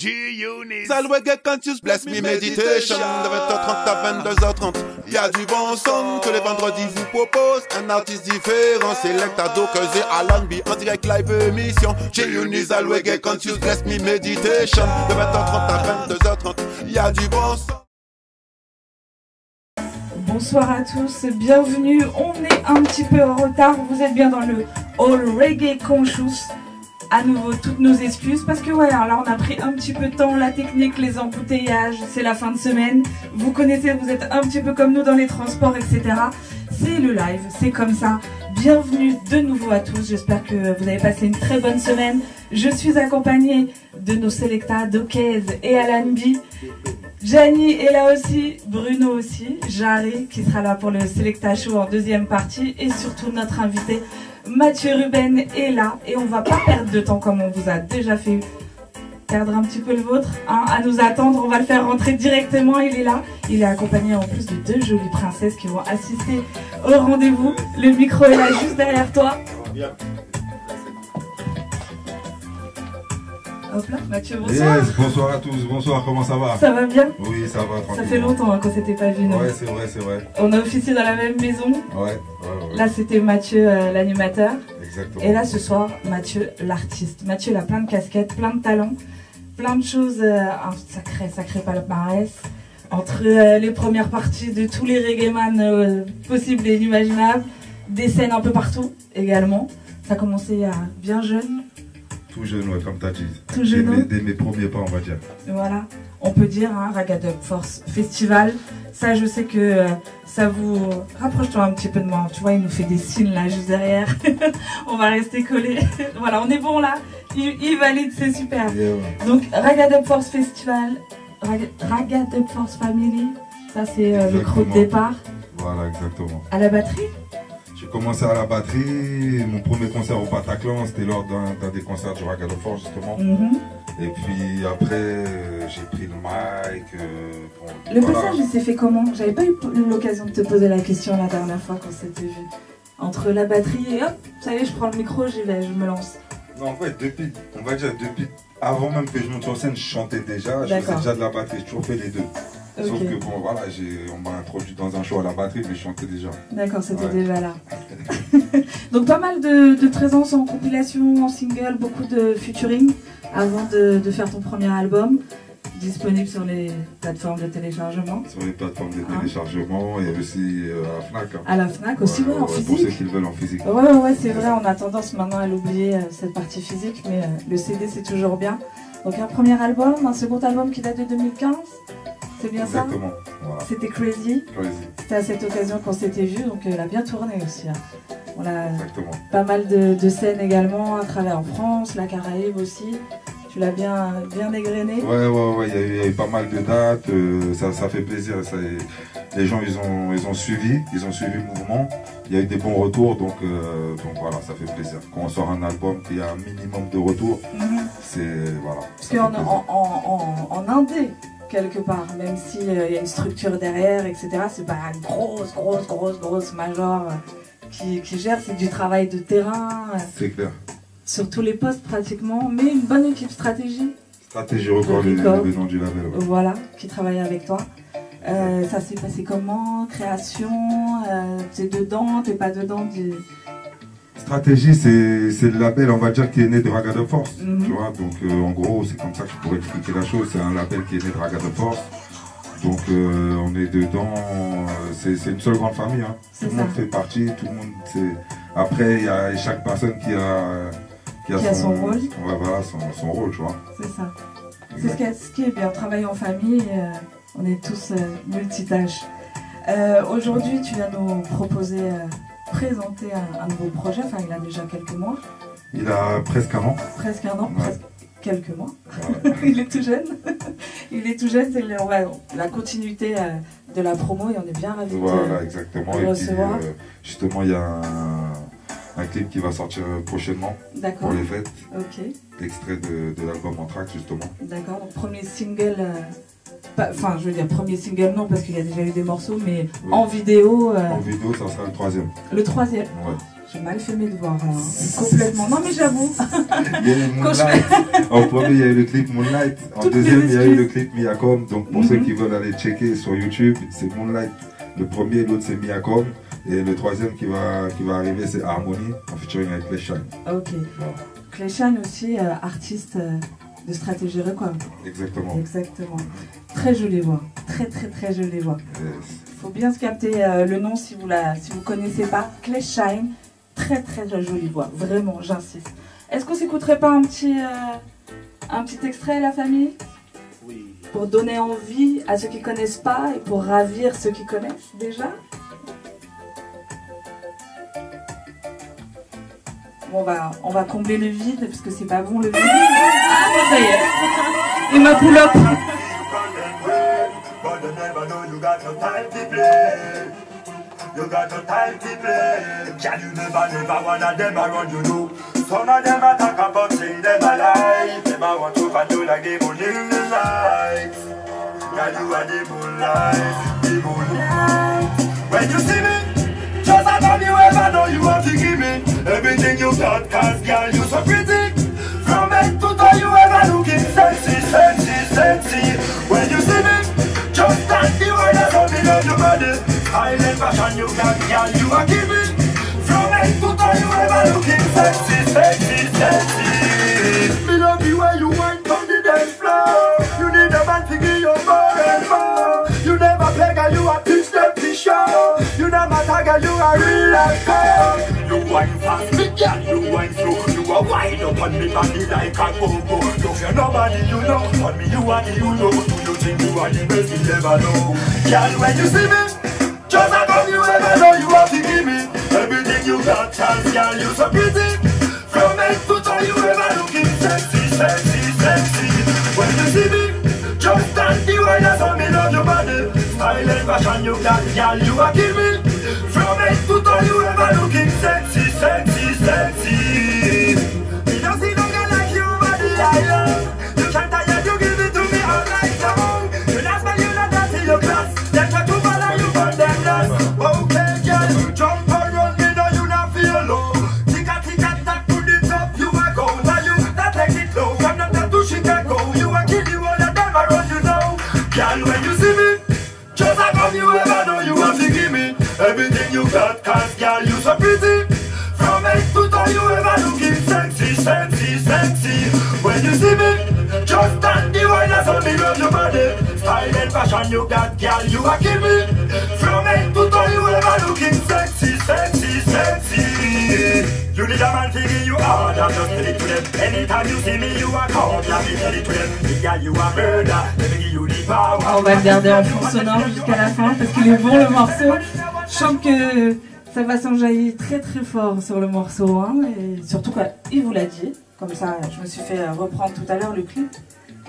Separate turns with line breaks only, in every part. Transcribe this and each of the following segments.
G-Unit.
Reggae Conscious Bless Me Meditation. De 20h30 à 22h30. Il y a du bon son. Tous les vendredis vous propose un artiste différent. Selecta Dockers et Alan B. En direct live émission. G-Unit. Reggae Conscious Bless Me Meditation. De 20h30 à 22h30. Il y a du bon son.
Bonsoir à tous, bienvenue. On est un petit peu en retard. Vous êtes bien dans le All Reggae Conscious. À nouveau, toutes nos excuses parce que ouais, alors on a pris un petit peu de temps, la technique, les embouteillages, c'est la fin de semaine. Vous connaissez, vous êtes un petit peu comme nous dans les transports, etc. C'est le live, c'est comme ça. Bienvenue de nouveau à tous, j'espère que vous avez passé une très bonne semaine. Je suis accompagnée de nos Selecta, Dockers et Alan B. Gianni est là aussi, Bruno aussi, Jarry qui sera là pour le Selecta Show en deuxième partie et surtout notre invité Mathieu Ruben est là et on va pas perdre de temps comme on vous a déjà fait perdre un petit peu le vôtre hein, à nous attendre. On va le faire rentrer directement, il est là. Il est accompagné en plus de deux jolies princesses qui vont assister au rendez-vous. Le micro est là juste derrière toi. Hop là, Mathieu, bonsoir.
Yes, bonsoir à tous, bonsoir, comment ça va?
Ça va bien?
Oui, ça va, tranquille.
Ça fait longtemps hein, qu'on s'était pas vu, non?
Ouais, c'est vrai, c'est vrai.
On a officié dans la même maison.
Ouais.
Là, c'était Mathieu, l'animateur.
Exactement.
Et là, ce soir, Mathieu, l'artiste. Mathieu, il a plein de casquettes, plein de talents, plein de choses, un sacré palmarès. Entre les premières parties de tous les reggaeman possibles et inimaginables, des scènes un peu partout également. Ça a commencé bien jeune.
Tout jeune, ouais, comme t'as dit.
Tout jeune.
Dès mes premiers pas, on va dire.
Voilà, on peut dire, hein, Ragga Force Festival. Ça, je sais que ça vous... Rapproche-toi un petit peu de moi. Tu vois, il nous fait des signes là, juste derrière. On va rester collés. Voilà, on est bon là. Il valide, c'est super.
Yeah, ouais.
Donc, Ragga Force Festival, Ragga Force Family. Ça, c'est le crew de départ.
Voilà, exactement.
À la batterie.
J'ai commencé à la batterie, mon premier concert au Bataclan, c'était lors d'un des concerts du Ragga Force justement. Et puis après, j'ai pris le mic.
Le passage, il s'est fait comment? J'avais pas eu l'occasion de te poser la question la dernière fois qu'on s'était vu. Entre la batterie et hop, ça y est, je prends le micro, j'y vais, je me lance.
Non, en fait, depuis avant même que je monte sur scène, je chantais déjà, je faisais déjà de la batterie, j'ai toujours fait les deux. Okay. Sauf que bon, voilà, on m'a introduit dans un show à la batterie, mais je chantais déjà. D'accord,
c'était déjà là. Donc pas mal de présence en compilation, en single, beaucoup de featuring avant de faire ton premier album, disponible sur les plateformes de téléchargement.
Sur les plateformes de téléchargement et aussi à la FNAC. Hein.
À la FNAC aussi, ouais, en physique.
Pour ceux qui le veulent en physique.
Ouais, c'est vrai, on a tendance maintenant à l'oublier, cette partie physique, mais le CD c'est toujours bien. Donc un premier album, un second album qui date de 2015. C'est bien ça?
Exactement. Voilà.
C'était Crazy. C'était à cette occasion qu'on s'était vu, donc elle a bien tourné aussi. Hein. On a pas mal de scènes également à travers en France, la Caraïbe aussi. Tu l'as bien égrené.
Ouais, il y a eu pas mal de dates, ça fait plaisir. Les gens ils ont suivi le mouvement. Il y a eu des bons retours, donc voilà, ça fait plaisir. Quand on sort un album, qu'il y a un minimum de retours, c'est voilà.
Parce qu'en indé, quelque part, même s'il y a une structure derrière, etc. C'est pas une grosse major qui gère, c'est du travail de terrain.
C'est clair.
Sur tous les postes pratiquement, mais une bonne équipe stratégie.
Stratégie record, le nom du label. Ouais.
Voilà, qui travaille avec toi. Ça s'est passé comment? Création, t'es dedans, t'es pas dedans?
Stratégie, c'est le label, on va dire, qui est né de Ragga Force. Tu vois, donc en gros, c'est comme ça que je pourrais expliquer la chose. C'est un label qui est né de Ragga Force. Donc on est dedans, c'est une seule grande famille. Hein. Tout le monde fait partie, tout le monde. Après, il y a chaque personne qui a
son rôle.
Ouais, voilà, son rôle, tu vois.
C'est ça. C'est ce qui est bien, travailler en famille, on est tous multitâches. Aujourd'hui, tu viens nous proposer, présenter un nouveau projet, enfin il a déjà quelques mois.
Il a presque un an.
Presque un an,
ouais.
Presque quelques mois.
Ouais.
Il est tout jeune. Il est tout jeune, c'est la continuité de la promo et on est bien ravis
exactement.
de le recevoir.
Puis, justement, il y a un clip qui va sortir prochainement pour les fêtes.
Ok.
Extrait de l'album Anthrax justement.
D'accord, donc premier single Enfin, je veux dire, premier single, non, parce qu'il y a déjà eu des morceaux, mais oui. En vidéo...
En vidéo, ça sera le troisième.
Le troisième?
Ouais.
J'ai mal fait mes devoirs, là. Complètement. Non, mais j'avoue.
Il y a eu Moonlight. En premier, il y a eu le clip Moonlight. En deuxième, il y a eu le clip Miacom. Donc, pour ceux qui veulent aller checker sur YouTube, c'est Moonlight. Le premier, l'autre, c'est Miacom. Et le troisième qui va arriver, c'est Harmony, en featuring avec Clayshine.
Ok. Voilà. Clayshine aussi, artiste de Stratégie Record.
Exactement.
Exactement. Très jolie voix. Très, très, très jolie voix.
Yes.
Faut bien se capter le nom si vous connaissez pas. Clayshine. Très très jolie voix, vraiment, j'insiste. Est-ce qu'on s'écouterait pas un petit extrait, la famille?
Oui.
Pour donner envie à ceux qui connaissent pas et pour ravir ceux qui connaissent déjà? Bon, on va combler le vide parce que c'est pas bon le vide. Ah, ça y est. Il m'a pull up.
You got no time to play. Can you never one of them around you know? Some of them a talk about saying them alive. Them a want to find you like the moon in the night. Girl, you are the moonlight, the moonlight. When you see me, just how come you ever know you want to give me everything you got, cause girl, you so pretty. From head to toe, you ever looking sexy, sexy, sexy. When you see me, just stand the way that's how me love your body. Island fashion you got, girl, you are giving. From head to toe, you ever looking sexy, sexy, sexy. Me love the way you went on the dance floor. You need a man to give you more and more. You never play, girl, you are teach them to show. You never tag, girl, you are real like gold. You wine fast, me girl, you wine slow. You are wide up on me body like a go-go. Don't fear nobody, you know. On me, you are the you know. Do you think you are the best you ever know? Girl, when you see me, just how come you ever know you have to give me everything you got, chance, girl, you so pretty. From head to toe, you ever looking sexy, sexy, sexy. When you see me, just stand the way that's how me love your body. Style and fashion you got, girl, you are give me. From head to toe, you ever looking sexy, sexy, sexy. Me don't see no girl like you on the island. You can't tire, you give it to me all night long. You not smell, you not dance in your class. Then try to follow you from them last. Okay, girl, jump around me, no, you not feel low. Ticka-ticka-tack to the top, you are go. Now you not take it low. From London to Chicago, you are kidding all of them around you now. Girl, when you see me, just how come you ever know you have to give me everything you got, cause girl, you so pretty. From head to toe, you ever looking sexy, sexy, sexy. When you see me, just stand the way that's how me love your body. Style and fashion you got, girl, you are giving. From head to toe, you ever looking sexy, sexy, sexy. You need a man to give you hard, I'm just tell it to them. Anytime you see me, you are caught, let me tell it to them. Big girl, you are murder, let me give you the power.
On va le garder en fond sonore jusqu'à la fin parce qu'il est bon le morceau. Je sens que ça va s'enjailler très très fort sur le morceau, hein, et surtout quand il vous l'a dit. Comme ça, je me suis fait reprendre tout à l'heure le clip.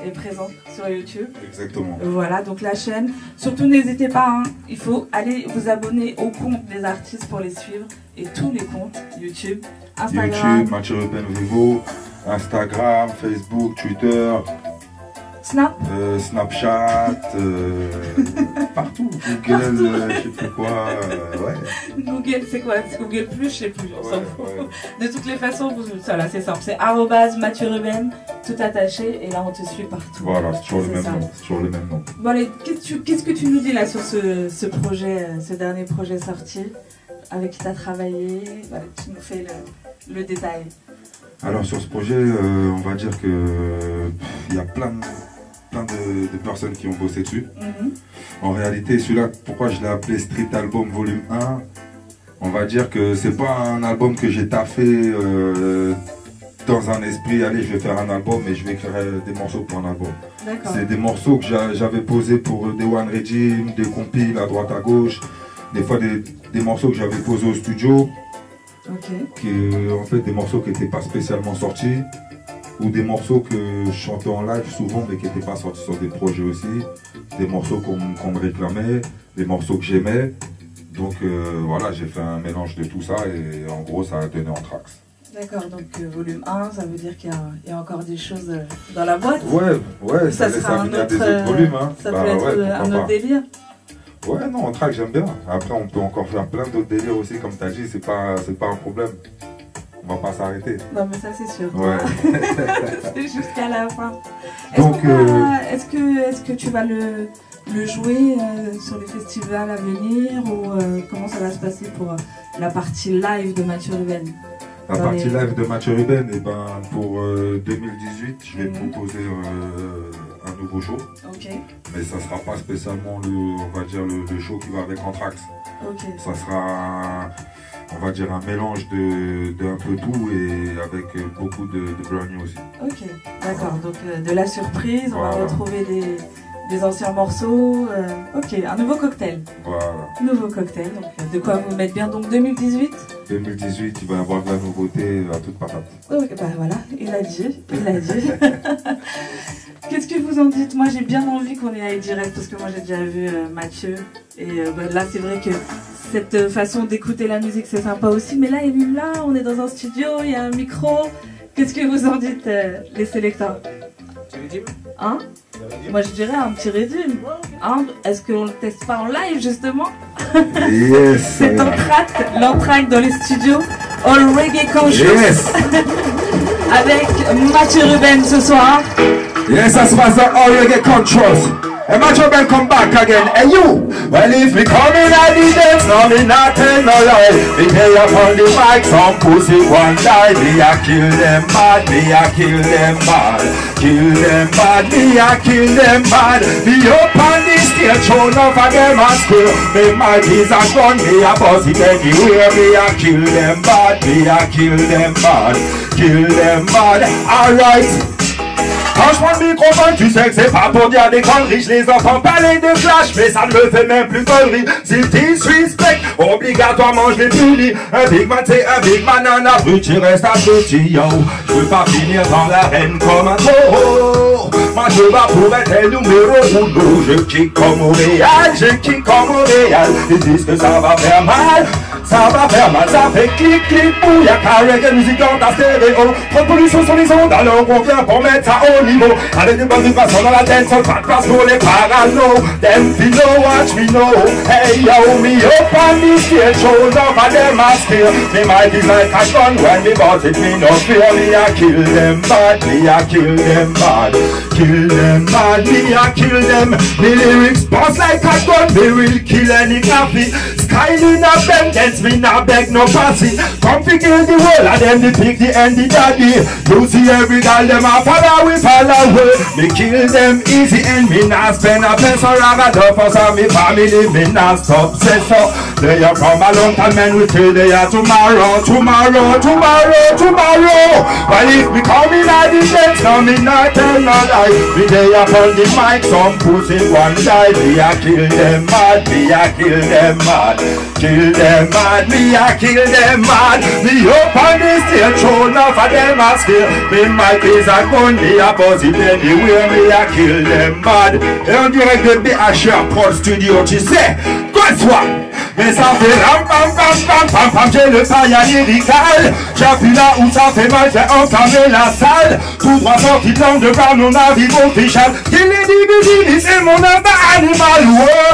Est présent sur YouTube.
Exactement.
Voilà, donc la chaîne. Surtout n'hésitez pas, hein, il faut aller vous abonner au compte des artistes pour les suivre. Et tous les comptes, YouTube, Instagram.
YouTube, Mathieu Ruben Vivo, Instagram, Facebook, Twitter.
Snap
Snapchat, partout. Google, je sais plus quoi, ouais.
Google, c'est quoi? C'est Google Plus, je sais plus, on s'en fout.
Ouais.
De toutes les façons, voilà, c'est simple. C'est Mathieu Ruben, tout attaché, et là on te suit partout.
Voilà, c'est toujours le même nom. C'est toujours le même nom.
Bon allez, qu'est-ce que tu nous dis là sur ce projet, ce dernier projet sorti, avec qui tu as travaillé? Voilà, tu nous fais le détail.
Alors sur ce projet, on va dire que il y a plein de personnes qui ont bossé dessus. En réalité, celui-là, pourquoi je l'ai appelé Street Album Volume 1, on va dire que c'est pas un album que j'ai taffé dans un esprit, allez, je vais faire un album et je vais écrire des morceaux pour un album. C'est des morceaux que j'avais posés pour des One Regime, des compiles à droite à gauche, des fois des morceaux que j'avais posés au studio. En fait, des morceaux qui n'étaient pas spécialement sortis, ou des morceaux que je chantais en live souvent mais qui n'étaient pas sortis sur des projets aussi, des morceaux qu'on me réclamait, des morceaux que j'aimais. Donc voilà, j'ai fait un mélange de tout ça et en gros ça a donné Anthrax.
D'accord, donc volume 1, ça veut dire qu'il y a encore des choses dans la boîte.
Ouais, ça laisse à venir des autres volumes. Hein.
Ça peut être un autre délire.
Ouais, non, en track, j'aime bien. Après, on peut encore faire plein d'autres délires aussi, comme tu as dit, c'est pas un problème. On va pas s'arrêter.
Non, mais ça, c'est sûr.
Ouais.
C'est jusqu'à la fin.
Donc,
est-ce que tu vas le jouer sur les festivals à venir ou comment ça va se passer pour la partie live de Mathieu Ruben?
La partie live de Mathieu Ruben, et ben, pour 2018, je vais proposer un nouveau show.
Ok.
Mais ça sera pas spécialement on va dire le show qui va avec Anthrax.
Ok.
Ça sera, on va dire, un mélange de un peu tout et avec beaucoup de brand new aussi.
Ok, d'accord. Donc de la surprise, on va retrouver des anciens morceaux. Ok, un nouveau cocktail.
Voilà.
Nouveau cocktail, donc de quoi vous mettre bien. Donc 2018
2018, il va y avoir de la nouveauté à toute patate.
Ok, bah voilà, il a dit. Qu'est-ce que vous en dites? Moi, j'ai bien envie qu'on y aille direct parce que moi, j'ai déjà vu Mathieu. Et là, c'est vrai que cette façon d'écouter la musique, c'est sympa aussi. Mais là, on est dans un studio, il y a un micro. Qu'est-ce que vous en dites, les sélecteurs? Hein? Moi, je dirais un petit résume. Hein? Est-ce qu'on le teste pas en live, justement?
Yes!
C'est l'entracte dans les studios. All Reggae Conscious.
Yes!
Avec Mathieu Ruben ce soir.
Yes, that's what's the All Reggae Conscious. And Mathieu Ruben come back again. And you? Well, if me come in at the dance, no me not tell no lie. Me play up on the mic, some pussy one die. Me a kill them bad, me a kill them bad. Kill them bad, me a kill them bad. Me up on the stage, show enough of them a square. Me mic is a gun, me a buzz it anywhere. Me a kill them bad, me a kill them bad. Kill them bad, alright. Quand je prends le microphone, tu sais que c'est pas pour dire des conneries. Je les entends parler de flash, mais ça ne me fait même plus conneries. S'ils disrespect, obligatoirement je les punis. Un big man c'est un big man, un abruti reste abruti, yo. Je veux pas finir dans l'arène comme un taureau. Moi je bats pour être le numéro uno. Je kick comme au Real, je kick comme au Real. Ils disent que ça va faire mal. Ça va faire mal, ça fait clic, clic, bouh, y'a qu'à reggae musique dans ta stéréo. Trop de pollution sur les ondes, alors on vient pour mettre ça au niveau. Avec des bonnes vibrations dans la dance, pas de place pour les parano. Them feel no, watch me know. Hey yo, me up on the stage, shows off of them a scale. Me mic is like a gun, when me bout it, me no fear. Me a kill them bad, me a kill them bad. Kill them bad, me a kill them. Me lyrics bounce like a gun, me will kill any copy. Sky in a bend, me not beg no passy. Come figure the world and then the pig, the and the daddy. You see every girl them a follow, we follow away. Me kill them easy and me not spend a peso. Rather for some me family, me not stop say so. They are from a long time and we till they are tomorrow, tomorrow, tomorrow, tomorrow. Well if me come in at the dance, now me not tell no lie. Me they up on the mic, some pussy one die. Me a kill them mad, me a kill them mad. Kill them mad, me a kill them mad. Me up on the stage, show enough of them a scale. Me mic is a gun, me a buzz it anywhere. Me a kill them mad. Et en direct de BHR Pro Studio, tu sais, quoi toi? Mais ça fait ram pam pam pam pam pam, j'ai le paillat lyrical. J'appuie là où ça fait mal, j'ai entamé la salle. Tout droit sorti de l'underground, on arrive au fichal. Il est divisé, c'est mon animal,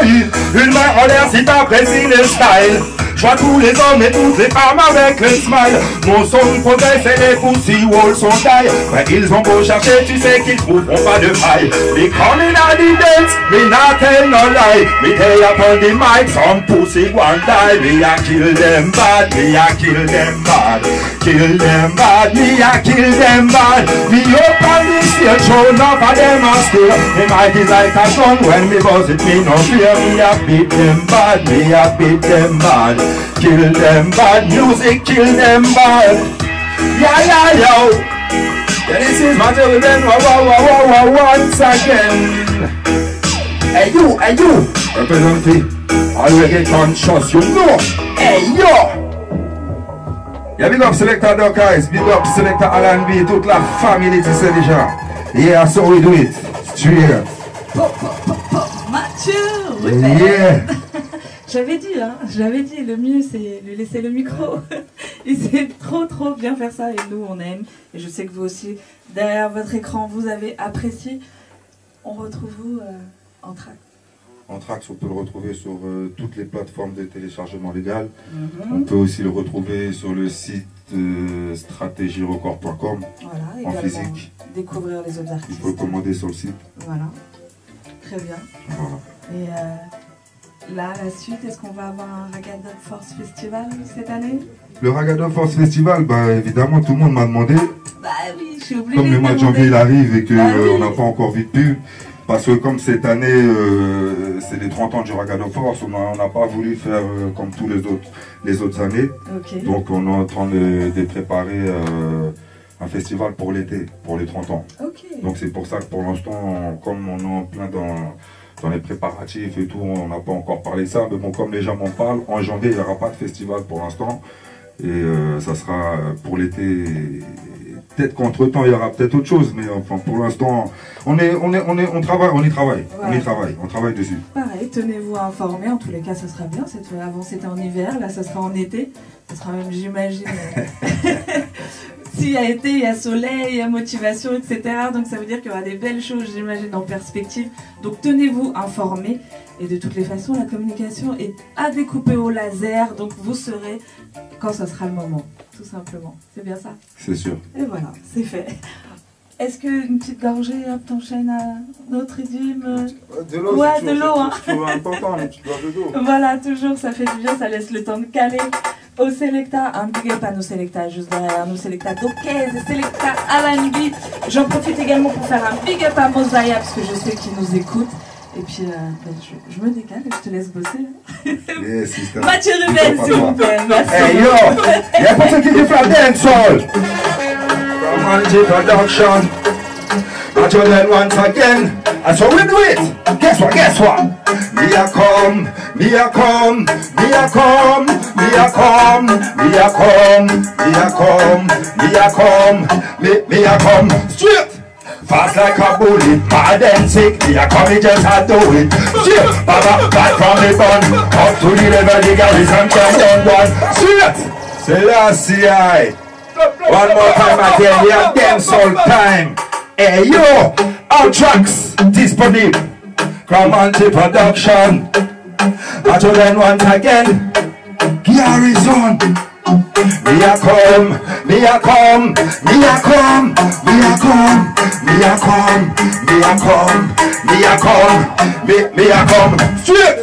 oui. Une main en l'air si t'apprécies le style. Je vois tous les hommes et toutes les femmes avec le smile. Mon son progresse et les pussy walls sont taille. Mais ils ont beau chercher, tu sais qu'ils trouveront pas de faille. They come in at the dance, me not tell no lie. Me they up on the mic, some pussy one die. Me a kill them bad, me a kill them bad. Kill them bad, me a kill them bad. Me up on the stage, show enough of them a scale. Me mic is like a gun, when me buzz it, me no fear. Me a beat them bad, me a beat them bad. Kill them bad, music kill them bad. Yeah, yeah, yo. Yeah, this is Mathieu Ruben, once again. Hey you, representing All Reggae Conscious, you know. Hey yo. Yeah, big up Selector Duck Eyes, big up Selector Alan B, toute la famille, tu sais déjà. Yeah, so we do it. Straight.
Mathieu Ruben.
Yeah.
J'avais dit, le mieux c'est lui laisser le micro. Il sait trop bien faire ça et nous on aime. Et je sais que vous aussi, derrière votre écran, vous avez apprécié. On retrouve vous Anthrax.
Anthrax, on peut le retrouver sur toutes les plateformes de téléchargement légal. On peut aussi le retrouver sur le site stratégierecord.com en physique.
Découvrir les autres artistes.
Il faut le commander sur le site.
Voilà, très bien.
Voilà.
Et là, la suite, est-ce qu'on va avoir un Ragada Force Festival cette année?
Le Ragada Force Festival, bah, évidemment, tout le monde m'a demandé.
Bah oui, je suis obligée.
Comme le mois de janvier il arrive et qu'on
oui.
n'a pas encore vu de pub. Parce que comme cette année, c'est les 30 ans du Ragada Force, on n'a pas voulu faire comme tous les autres années.
Okay.
Donc on est en train de préparer un festival pour l'été, pour les 30 ans.
Okay.
Donc c'est pour ça que pour l'instant, comme on est en plein dans les préparatifs et tout, on n'a pas encore parlé de ça. Mais bon, comme les gens m'en parlent, en janvier, il n'y aura pas de festival pour l'instant. Et ça sera pour l'été. Peut-être qu'entre-temps, il y aura peut-être autre chose. Mais enfin, pour l'instant, on y travaille. Voilà. On travaille dessus.
Pareil, tenez-vous informés. En tous les cas, ça sera bien. Avant, c'était en hiver. Là, ça sera en été. Ça sera même, j'imagine... S'il y a été, il y a soleil, il y a motivation, etc. Donc ça veut dire qu'il y aura des belles choses, j'imagine, en perspective. Donc tenez-vous informés. Et de toutes les façons, la communication est à découper au laser. Donc vous saurez quand ce sera le moment, tout simplement. C'est bien ça?
C'est sûr.
Et voilà, c'est fait. Est-ce qu'une petite gorgée, hop, t'enchaînes à notre rythme?
De l'eau,
ouais, de l'eau, hein.
C'est toujours important, une petite gorgée d'eau.
Voilà, toujours, ça fait du bien, ça laisse le temps de caler. Au Selecta, un big up à nos Selecta, juste derrière nous, Selecta Dokez, Selecta R&B. J'en profite également pour faire un big up à Mosaya, parce que je sais qu'il nous écoute. Et puis, je me décale et je te laisse bosser.
Yes, sister.
Mathieu Ruben, s'il vous plaît. Merci.
Hey yo, y'a pas ce qui dit from dancehall. From Angie Production. Mathieu Ruben once again. And so we do it. Guess what? Me a come. Me a come. Straight. Fast like a bullet, mad and sick. Me a come, me just had to it. Straight. Baba, back from the bun. Up to the level, the garrison can done one. Straight. Selassie. One more time again, we have dancehall time. Hey yo, Anthrax disponible. From Anti Production. Macho then once again. Garrison. Me a come. Straight.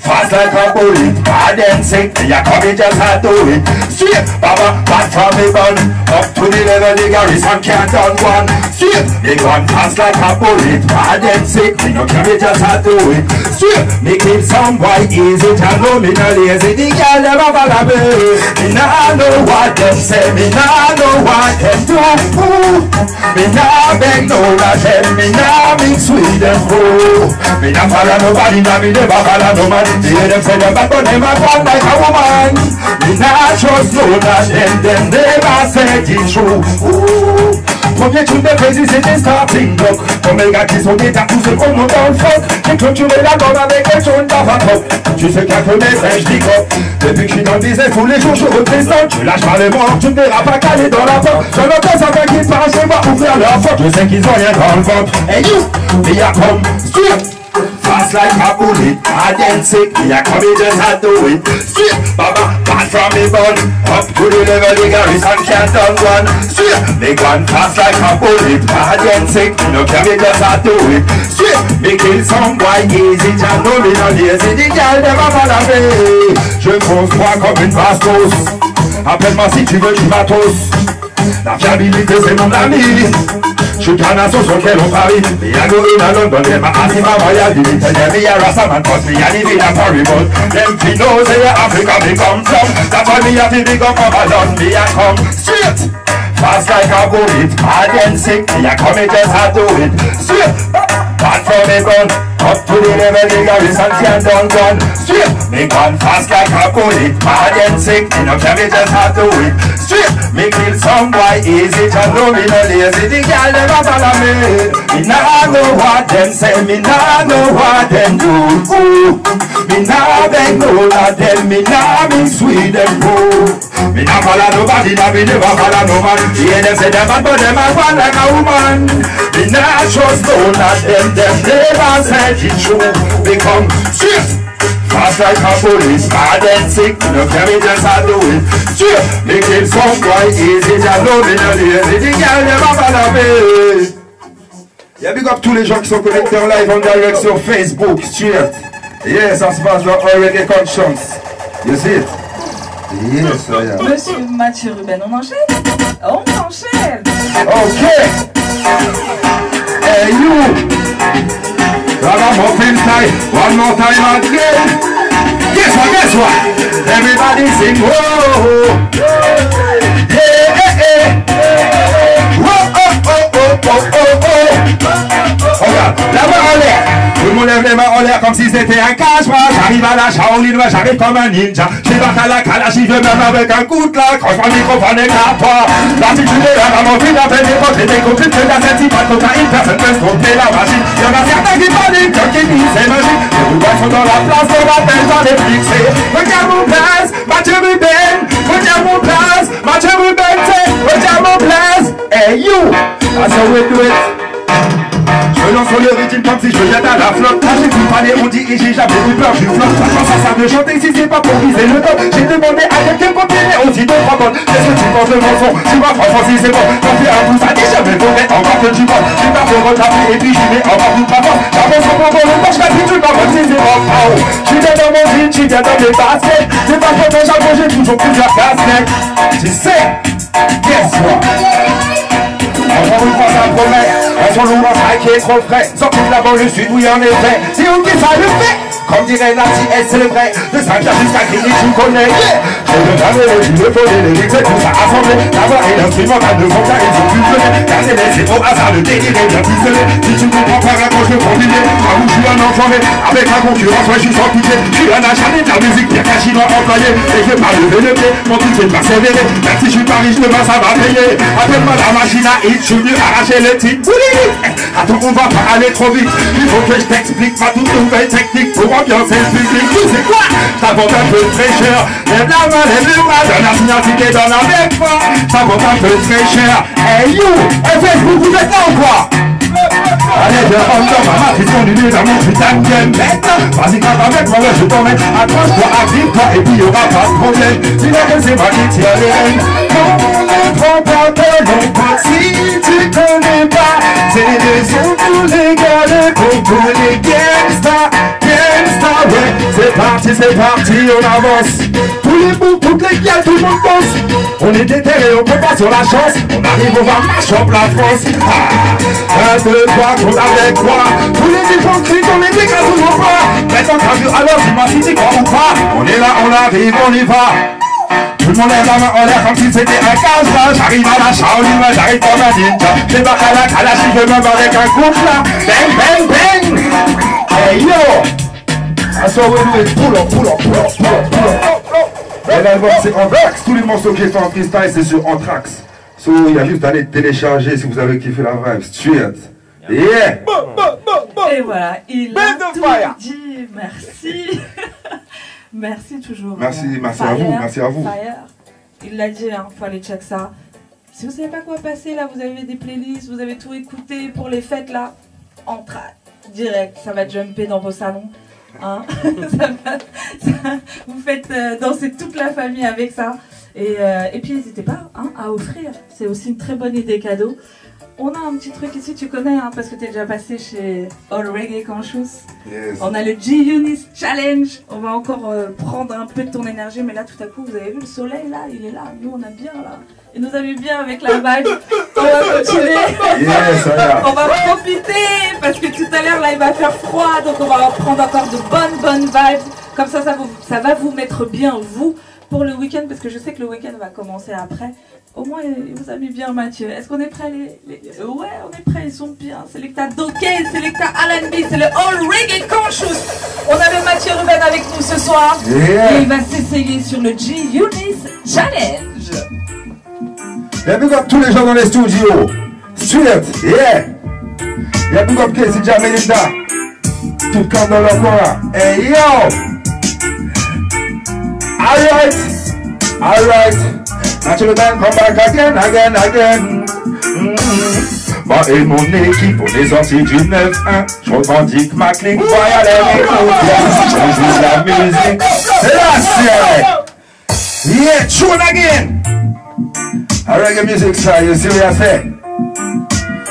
Fast like a bullet, hard and sick. Me a come, me just had to it. Straight, Baba, back from the bun. Up to the level, the garrison can't done one. Straight, me gone fast like a bullet, hard and sick. Me no care, me just had to it. Straight, me kill some boy easy, and no me no lazy. The girl never follow me. Me nah know what them say, me nah know what them do. Me nah beg no of them, me nah mix with them. Me nah follow nobody, nah me never follow no man. They hear them say them bad, but them a gone like a woman. Me nah trust no that them never said it true. Premier tune de crazy, c'est des starting blocks. Comme les gars qui sont des tatous, c'est comme on dans le fuck. J'ai clôturé la gomme avec un jaune d'avatrop. Tu sais qu'un peu message d'icop. Depuis que je suis dans le business, tous les jours je représente. Tu lâches pas les morts, tu me verras pas caler dans la porte. Je l'entends, ça t'inquiète pas, je vais ouvrir leur porte. Je sais qu'ils ont rien dans le ventre. Hey you, me a come straight. Fast like a bullet, hard and sick. Me a come, me just had to it. Straight, Baba, back from me bun. Up to the level, the garrison can't done one. Straight, me gone fast like a bullet, hard and sick. Me no care, me just had to it. Straight, me kill some boy easy, just know me no lazy. The girl never follow me. Je fonce droit comme une bastos. Appelle-moi si tu veux du matos. La fiabilité c'est mon ami. Je suis un assaut sur lequel on parie. Me a go in a London, them a ask him how I have it. Tell them me a Rastaman, cause me a live in a Paribus. Them fi know say Africa me come from. That's why me a fi big up Babylon. Me a come straight, fast like a bullet, hard and sick. Me a come, me just had to it. Straight, back from me gun. Up to the level, the garrison can't done. Straight, me gone fast like a bullet, hard and sick. Me no care, me just had to it. Straight, me kill some boy easy, just know me no lazy. The girl never follow me. Me nah know what them say, me nah know what them do. Me nah beg no of them, me nah mix with them. Me not follow nobody, now me never follow no man. Yeah, them say them bad, but them a one like a woman. Me not trust none of them never said it true. Become straight, fast like a police, bad and sick. No carry just a do it. Straight, make him some boy easy, just know me no lazy. The girl never follow me. Yeah, big up tous les gens qui sont connectés en live en direct sur Facebook, straight. Yeah, ça se passe dans All Reggae Conscience. You see it? Yes, yeah.
Monsieur Mathieu Ruben, on enchaîne? On enchaîne!
Ok! Hey you! One more time again! Guess what? Everybody sing whoa! Yeah, whoa, Regarde, la main en l'air. Tout le monde lève les mains en l'air comme si c'était un cache-bras. J'arrive à la Shaolin, j'arrive comme un ninja. J'ébarque à la Kalashi, je même avec un coup de lac. Quand je prends le microphone, éclate-toi. L'attitude est là, maman, puis la peine est pas. J'ai des comptes, que la scène, si pas de cocaïne, personne peut se tromper la machine. Y'en a certains qui paniquent, d'autres qui disent c'est magique. Les roubages sont dans la place, on m'appelle dans les fixés. Regarde mon place, Mathieu Ruben. Regarde mon place, Mathieu Ruben. Regarde mon place. Hey you, that's how we do it. Je lance sur le rythme comme si je jette à la flotte. Quand j'ai plus parlé, on dit et j'ai jamais eu peur du flop. Quand ça sert de chanter si c'est pas pour viser le top. J'ai demandé à quelqu'un pour tirer aussi 2-3 bonnes. Qu'est-ce que tu penses de mon son? Tu vois franchement si c'est bon. T'en fais un coup, ça dit jamais faudrait encore que tu penses. J'ai pas fait retarder et puis j'y mets encore plus pas fort. J'avance en bon le poche, la vie tu m'as si c'est bon. J'suis bien dans mon jean, j'suis bien dans mes baskets. C'est pas pour ton chapeau, j'ai toujours plusieurs casquettes. Tu sais, guess what? Encore une fois ça promet, un son long ça qui est trop frais. Sorti de la banlieue sud, oui en effet. Si on dit ça le fait, comme dirait Nancy, c'est le vrai. De Saint-Pierre jusqu'à Grigny, tu connais. J'ai de jamais le faux, les lyrics, c'est tout ça assemblé. La voix et l'instrumental de Fontaine, ils ont pu venir. Gardez les zéros, hasard, le délire est bien ficelé. Si tu comprends pas la je combiné. J'avoue, je suis un enfoiré, avec la concurrence, ouais, je suis sans pitié. Je suis un acharné de la musique, bien qu'un chinois employé. Et je vais pas lever le pied, mon truc c'est de persévérer. Même si je suis pas riche, demain ça va payer. Appelle-moi la machine à hit, je suis venu arracher les titres. Attends, on va pas aller trop vite. Il faut que je t'explique ma toute nouvelle technique pour ambiancer le public. Tu sais quoi? T'apporte un peu de fraîcheur. Lève la main, lève le bras, donne la signalité, donne avec moi. T'apporte un peu de fraîcheur. Hey you, Facebook, vous êtes là ou quoi? Allez, je rentre dans ma matrice, continue dans mon putain de game. Maintenant, vas-y, quand avec moi, je t'emmène. Accroche-toi, active-toi, et puis y'aura pas de problème. Dis-moi que c'est moi qui tire les rênes. On ne prend pas de long, si tu connais pas. C'est les autres, tous les gars, les concours, les gangsters. Ouais, c'est parti, on avance. Tous les bouts, toutes les gars, tout le monde pense. On est déterré, on peut pas sur la chance. On arrive, on va marcher en plein France. 1, 2, 3, compte avec quoi? Tous les hypocrites, on les dégrade toujours pas. Maintenant t'as vu, alors dis-moi si tu crois ou pas. On est là, on arrive, on y va. Tout le monde lève la main en l'air comme si c'était un casse-là. J'arrive à la Shaolin, j'arrive comme un ninja. J'ébarque à la Kalashi, je me mets avec un coup là. Bang, bang, bang. Hey yo! À ce moment où pull up. Et l'album c'est Anthrax. Tous les morceaux qui sont en freestyle c'est sur Anthrax. So il y a juste à aller télécharger si vous avez kiffé la vibe. Straight. Yeah!
Et voilà, il a tout dit. Merci. Merci toujours.
Merci à vous.
Fire. Il l'a dit, hein, faut aller check ça. Si vous savez pas quoi passer là, vous avez des playlists, vous avez tout écouté pour les fêtes là, Anthrax. Direct, ça va jumper dans vos salons. Hein vous faites danser toute la famille avec ça. Et puis n'hésitez pas hein, à offrir. C'est aussi une très bonne idée cadeau. On a un petit truc ici, tu connais, hein, parce que tu es déjà passé chez All Reggae Conscious.
Yes.
On a le G-Unit Challenge. On va encore prendre un peu de ton énergie, mais là tout à coup, vous avez vu le soleil là, il est là. Nous on a bien là. Il nous a mis bien avec la vibe. On va continuer.
Yes,
on va profiter parce que tout à l'heure là il va faire froid, donc on va prendre encore de bonnes vibes. Comme ça va vous mettre bien vous pour le week-end, parce que je sais que le week-end va commencer après. Au moins il vous a mis bien Mathieu. Est-ce qu'on est prêts Ouais, on est prêts, ils sont bien. Selecta Doké, Selecta Alan B, c'est le All Reggae Conscious. On avait Mathieu Ruben avec nous ce soir.
Yeah.
Et il va s'essayer sur le G-Unit Challenge.
Y'a big up tous les gens dans les studios. Straight, yeah. Y'a big up Casey Jamelinda. Tout le camp dans leur coin. Hey yo. Alright, Mathieu Ruben, come back again, again, again. Moi et mon équipe, on est sortis du 9-1. Je revendique ma clique, voyons les écoutes. On joue de la musique. C'est là, c'est. Yeah, tune again. Reggae music, ça, you see what I say?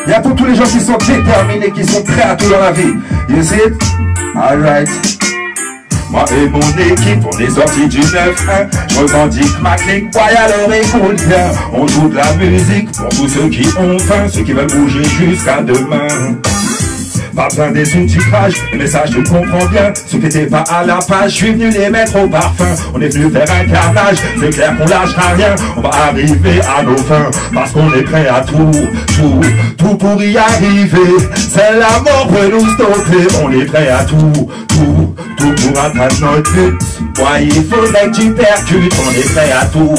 Il y a pour tous les gens qui sont déterminés, qui sont prêts à tout dans la vie. You see it? Alright. Moi et mon équipe, on est sortis du 9-1. Je revendique ma clique, voyons alors écoute bien. On joue de la musique pour tous ceux qui ont faim, ceux qui veulent bouger jusqu'à demain. Pas besoin des sous-titrages, les messages tu comprends bien. Ceux qui étaient pas à la page, je suis venu les mettre au parfum. On est venu faire un carnage, c'est clair qu'on lâchera rien. On va arriver à nos fins, parce qu'on est prêt à tout pour y arriver. C'est la mort peut nous stopper, on est prêt à tout pour atteindre notre but. Ouais, il faudrait que tu percutes, on est prêt à tout.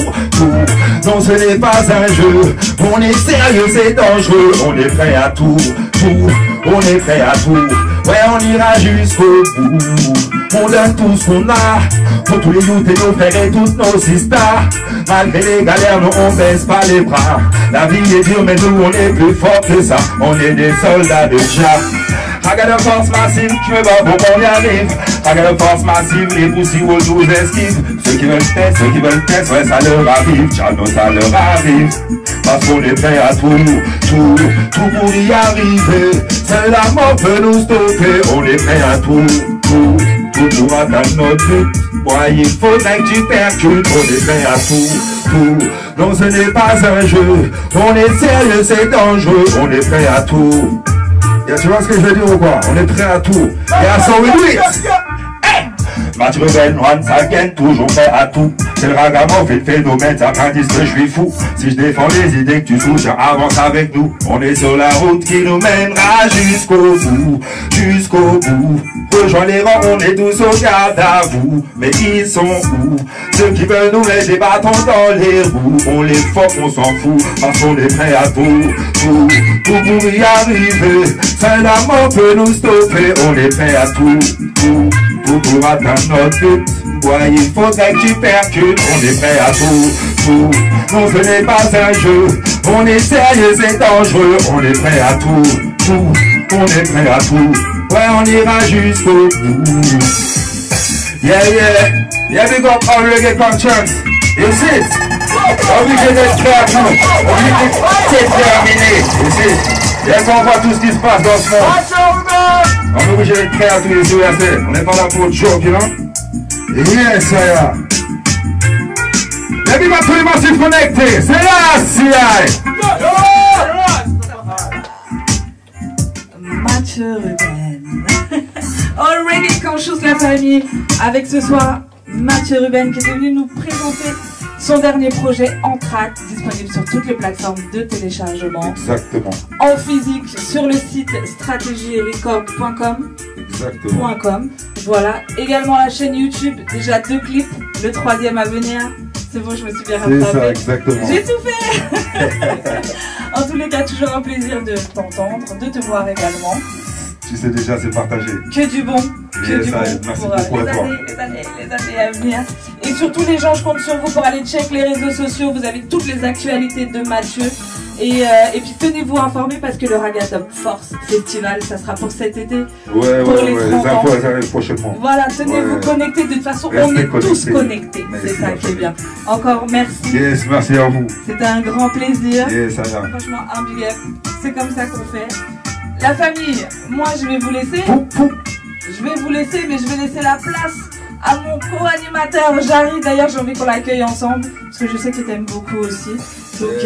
Non, ce n'est pas un jeu, on est sérieux, c'est dangereux. On est prêt à tout. On est prêt à tout, ouais on ira jusqu'au bout. On donne tout ce qu'on a, pour tous les youths et nos frères et toutes nos sisters. Malgré les galères, nous on baisse pas les bras. La vie est dure mais nous on est plus forts que ça. On est des soldats de Jah. I got a force massive, tu veux voir pour qu'on y arrive. I got a force massive, les poussis nous esquivent. Ceux qui veulent test, ouais ça leur arrive. Tchano ça leur arrive. Parce qu'on est prêt à tout pour y arriver. C'est la mort peut nous stopper. On est prêt à tout pour atteindre notre but. Ouais, il faudrait que tu percutes. On est prêt à tout. Non, ce n'est pas un jeu. On est sérieux, c'est dangereux. On est prêt à tout. Yeah, tu vois ce que je veux dire ou quoi? On est prêt à tout. Yeah, so we do it. Mathieu Ruben, once again, toujours prêt à tout. C'est le ragamuffin, fait le phénomène, certains disent que je suis fou. Si je défends les idées que tu soutiens, avance avec nous. On est sur la route qui nous mènera jusqu'au bout. Rejoins les rangs, on est tous au garde à vous. Mais ils sont où? Ceux qui veulent nous mettre des bâtons dans les roues. On les fuck, on s'en fout, parce qu'on est prêt à tout pour y arriver. C'est la mort peut nous stopper. On est prêt à tout pour atteindre notre but. Ouais, il faudrait que tu percutes. On est prêt à tout. Non, ce n'est pas un jeu. On est sérieux, c'est dangereux. On est prêt à tout. On est prêt à tout. Ouais, on ira jusqu'au bout. Yeah, big up all reggae conscience. You see it? Obligé d'être créatif. Obligé d'être terminé. You see it? Yeah, qu'on voit tout ce qui se passe dans ce monde. On est obligé d'être créatif ici, on n'est pas là pour joke, you know? Yes, yeah. Les big tous les massifs connectés, c'est là, CI.
Mathieu Ruben. All Reggae Conscious, la famille, avec ce soir Mathieu Ruben qui est venu nous présenter son dernier projet en track, disponible sur toutes les plateformes de téléchargement.
Exactement.
En physique sur le site stratégierecord.com.
Exactement.
Voilà. Également la chaîne YouTube, déjà 2 clips, le 3e à venir. C'est bon, je me suis bien rattrapée.
C'est ça, exactement.
J'ai tout fait. En tous les cas, toujours un plaisir de t'entendre, de te voir également.
Tu sais déjà, c'est partagé.
Que du bon. Que du bon pour les années à venir. Et surtout les gens, je compte sur vous pour aller check les réseaux sociaux. Vous avez toutes les actualités de Mathieu. Et puis tenez-vous informés parce que le Ragatop Force Festival, ça sera pour cet été.
Ouais, les infos elles arrivent prochainement.
Voilà, tenez-vous connectés. De toute façon, on est tous connectés. C'est ça qui est bien. Encore merci.
Yes, merci à vous.
C'était un grand plaisir.
Yes, ça va.
Franchement, un big up. C'est comme ça qu'on fait. La famille, moi je vais vous laisser. Je vais vous laisser, mais je vais laisser la place à mon co-animateur Jarry. D'ailleurs, j'ai envie qu'on l'accueille ensemble, parce que je sais que tu t'aimes beaucoup aussi. Donc,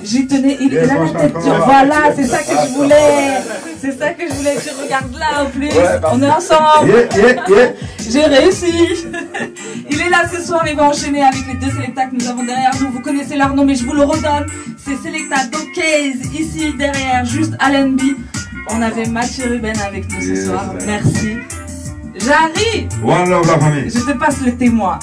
j'y tenais. Il est là, la tête dure. Voilà, c'est ça que je voulais. C'est ça que je voulais. Tu regardes là, en plus. On est ensemble. J'ai réussi. Il est là ce soir. Il va enchaîner avec les 2 Selecta que nous avons derrière nous. Vous connaissez leur nom, mais je vous le redonne. C'est Selecta Docase, ici, derrière, juste Allenby. On avait Mathieu Ruben avec nous ce soir. Merci. Jarry,
one love la famille.
Je te passe le témoin.